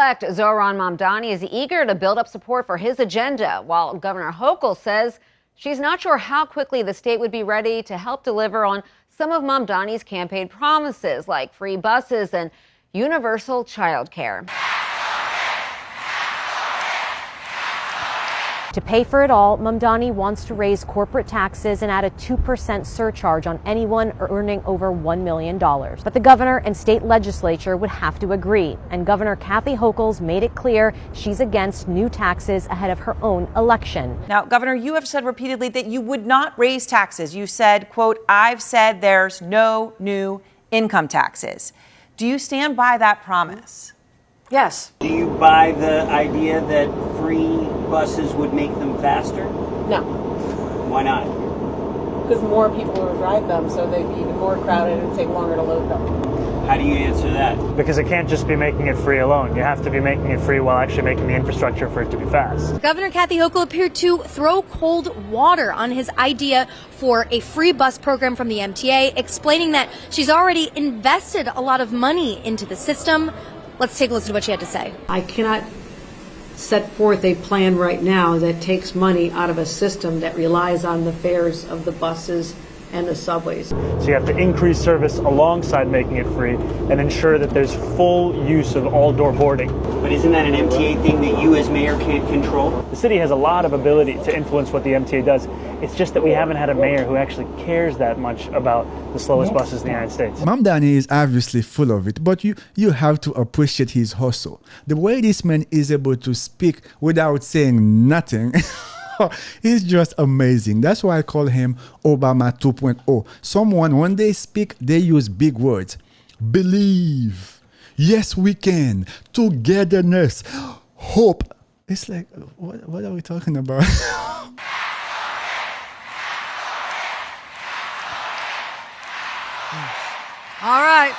Mayor-elect Zohran Mamdani is eager to build up support for his agenda, while Governor Hochul says she's not sure how quickly the state would be ready to help deliver on some of Mamdani's campaign promises, like free buses and universal child care. To pay for it all, Mamdani wants to raise corporate taxes and add a 2% surcharge on anyone earning over $1 million. But the governor and state legislature would have to agree. And Governor Kathy Hochul's made it clear she's against new taxes ahead of her own election. Now, Governor, you have said repeatedly that you would not raise taxes. You said, quote, "I've said there's no new income taxes." Do you stand by that promise? Yes. Do you buy the idea that free buses would make them faster? No. Why not? Because more people will drive them, so they'd be even more crowded and take longer to load them. How do you answer that? Because it can't just be making it free alone. You have to be making it free while actually making the infrastructure for it to be fast. Governor Kathy Hochul appeared to throw cold water on his idea for a free bus program from the MTA, explaining that she's already invested a lot of money into the system. Let's take a listen to what she had to say. I cannot set forth a plan right now that takes money out of a system that relies on the fares of the buses and the subways. So you have to increase service alongside making it free and ensure that there's full use of all-door boarding. But isn't that an MTA thing that you as mayor can't control? The city has a lot of ability to influence what the MTA does. It's just that we haven't had a mayor who actually cares that much about the slowest buses in the United States. Mamdani is obviously full of it, but you have to appreciate his hustle. The way this man is able to speak without saying nothing is just amazing. That's why I call him Obama 2.0. Someone, when they speak, they use big words. Believe. Yes, we can. Togetherness. Hope. It's like, what are we talking about? All right.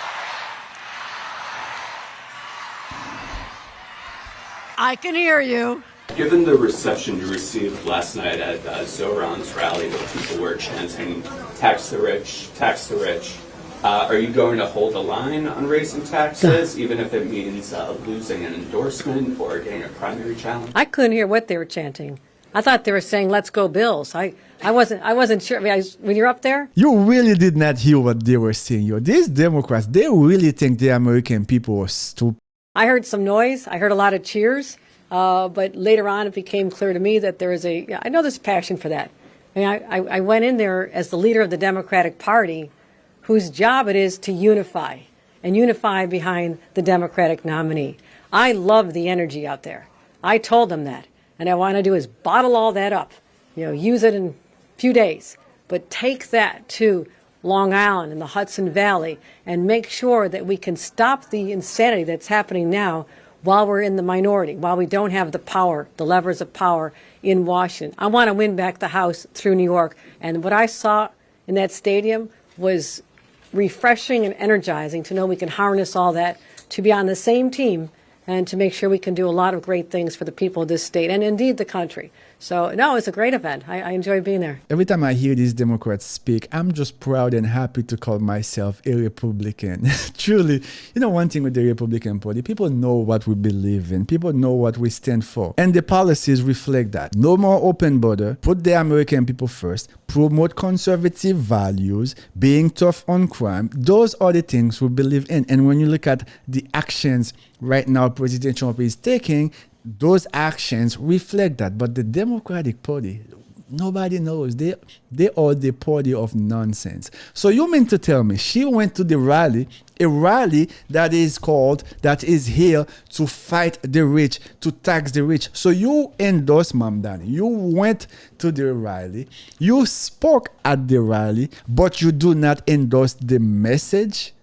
I can hear you. Given the reception you received last night at Zohran's rally, where people were chanting, tax the rich, are you going to hold a line on raising taxes, even if it means losing an endorsement or getting a primary challenge? I couldn't hear what they were chanting. I thought they were saying, "Let's go Bills." I wasn't sure. I mean, when you're up there, you really did not hear what they were saying. These Democrats, they really think the American people are stupid. I heard some noise. I heard a lot of cheers. But later on, it became clear to me that I know there's passion for that. I mean, I went in there as the leader of the Democratic Party, whose job it is to unify behind the Democratic nominee. I love the energy out there. I told them that. And what I want to do is bottle all that up, use it in a few days, but take that to Long Island and the Hudson Valley and make sure that we can stop the insanity that's happening now while we're in the minority, while we don't have the power, the levers of power in Washington. I want to win back the House through New York. And what I saw in that stadium was refreshing and energizing to know we can harness all that, to be on the same team, and to make sure we can do a lot of great things for the people of this state and indeed the country. So, no, it's a great event. I enjoy being there. Every time I hear these Democrats speak, I'm just proud and happy to call myself a Republican. Truly, one thing with the Republican Party, people know what we believe in. People know what we stand for. And the policies reflect that. No more open border, put the American people first, promote conservative values, being tough on crime. Those are the things we believe in. And when you look at the actions right now President Trump is taking, those actions reflect that. But the Democratic Party, nobody knows. They are the party of nonsense. So you mean to tell me she went to the rally, a rally that is here to fight the rich, to tax the rich. So you endorse Mamdani. You went to the rally. You spoke at the rally, but you do not endorse the message?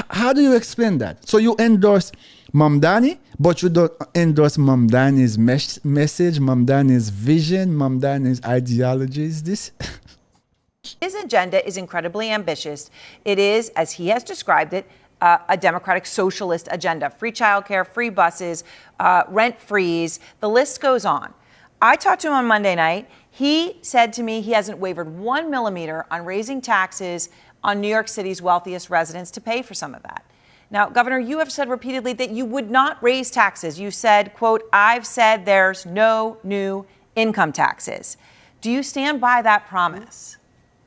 How do you explain that? So you endorse Mamdani, but you don't endorse Mamdani's message, Mamdani's vision, Mamdani's ideologies. His agenda is incredibly ambitious. It is, as he has described it, a democratic socialist agenda. Free childcare, free buses, rent freeze. The list goes on. I talked to him on Monday night. He said to me he hasn't wavered 1 millimeter on raising taxes on New York City's wealthiest residents to pay for some of that. Now, Governor, you have said repeatedly that you would not raise taxes. You said, quote, "I've said there's no new income taxes." Do you stand by that promise?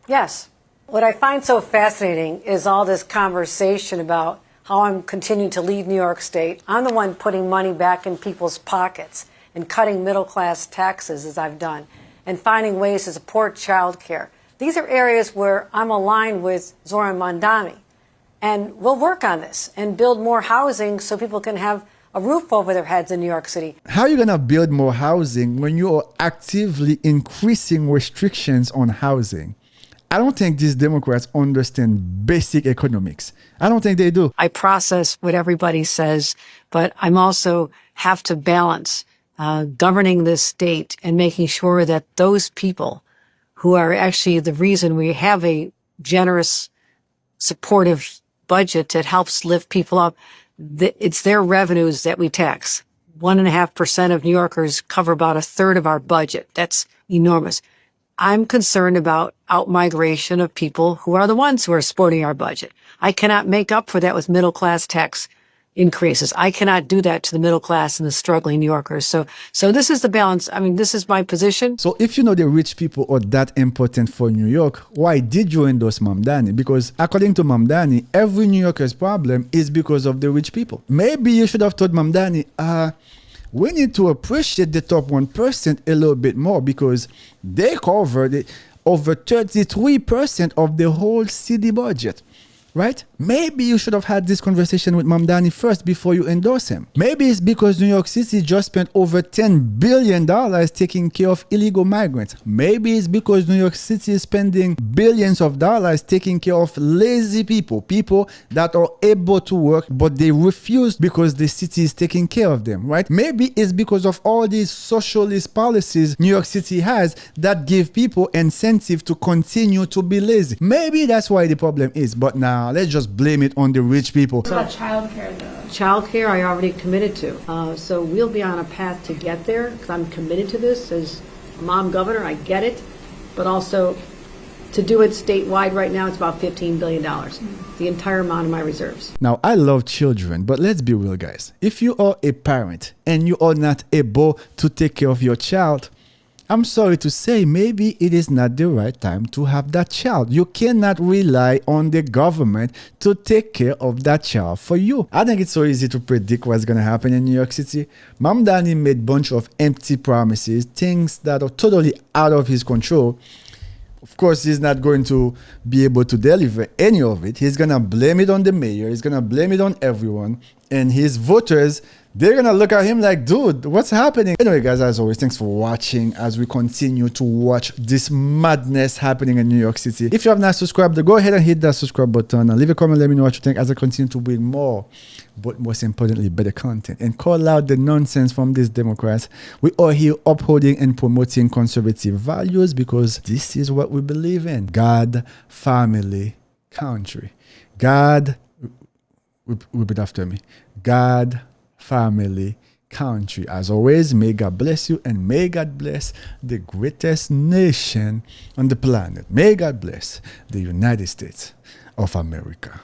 Yes. What I find so fascinating is all this conversation about how I'm continuing to lead New York State. I'm the one putting money back in people's pockets and cutting middle-class taxes, as I've done, and finding ways to support child care. These are areas where I'm aligned with Zohran Mamdani. And we'll work on this and build more housing so people can have a roof over their heads in New York City. How are you going to build more housing when you are actively increasing restrictions on housing? I don't think these Democrats understand basic economics. I don't think they do. I process what everybody says, but I'm also have to balance governing this state and making sure that those people who are actually the reason we have a generous, supportive budget that helps lift people up, it's their revenues that we tax. 1.5% of New Yorkers cover about a third of our budget. That's enormous. I'm concerned about outmigration of people who are the ones who are supporting our budget. I cannot make up for that with middle class tax increases. I cannot do that to the middle class and the struggling New Yorkers. So this is the balance. I mean, this is my position. So if you know the rich people are that important for New York, why did you endorse Mamdani? Because according to Mamdani, every New Yorker's problem is because of the rich people. Maybe you should have told Mamdani, we need to appreciate the top 1% a little bit more because they covered over 33% of the whole city budget. Right? Maybe you should have had this conversation with Mamdani first before you endorse him. Maybe it's because New York City just spent over $10 billion taking care of illegal migrants. Maybe it's because New York City is spending billions of dollars taking care of lazy people, people that are able to work, but they refuse because the city is taking care of them, right? Maybe it's because of all these socialist policies New York City has that give people incentive to continue to be lazy. Maybe that's why the problem is, but now let's just blame it on the rich people. What about childcare, though? Childcare, I already committed to. So we'll be on a path to get there because I'm committed to this as mom governor. I get it. But also to do it statewide right now, it's about $15 billion, the entire amount of my reserves. Now, I love children, but let's be real, guys. If you are a parent and you are not able to take care of your child, I'm sorry to say, maybe it is not the right time to have that child. You cannot rely on the government to take care of that child for you. I think it's so easy to predict what's going to happen in New York City. Mamdani made a bunch of empty promises, things that are totally out of his control. Of course, he's not going to be able to deliver any of it. He's going to blame it on the mayor. He's going to blame it on everyone. And his voters, they're going to look at him like, dude, what's happening? Anyway, guys, as always, thanks for watching as we continue to watch this madness happening in New York City. If you have not subscribed, go ahead and hit that subscribe button and leave a comment. Let me know what you think as I continue to bring more, but most importantly, better content and call out the nonsense from these Democrats. We are here upholding and promoting conservative values because this is what we believe in. God, family, country. God, repeat after me. God, family, country. As always, may God bless you and may God bless the greatest nation on the planet. May God bless the United States of America.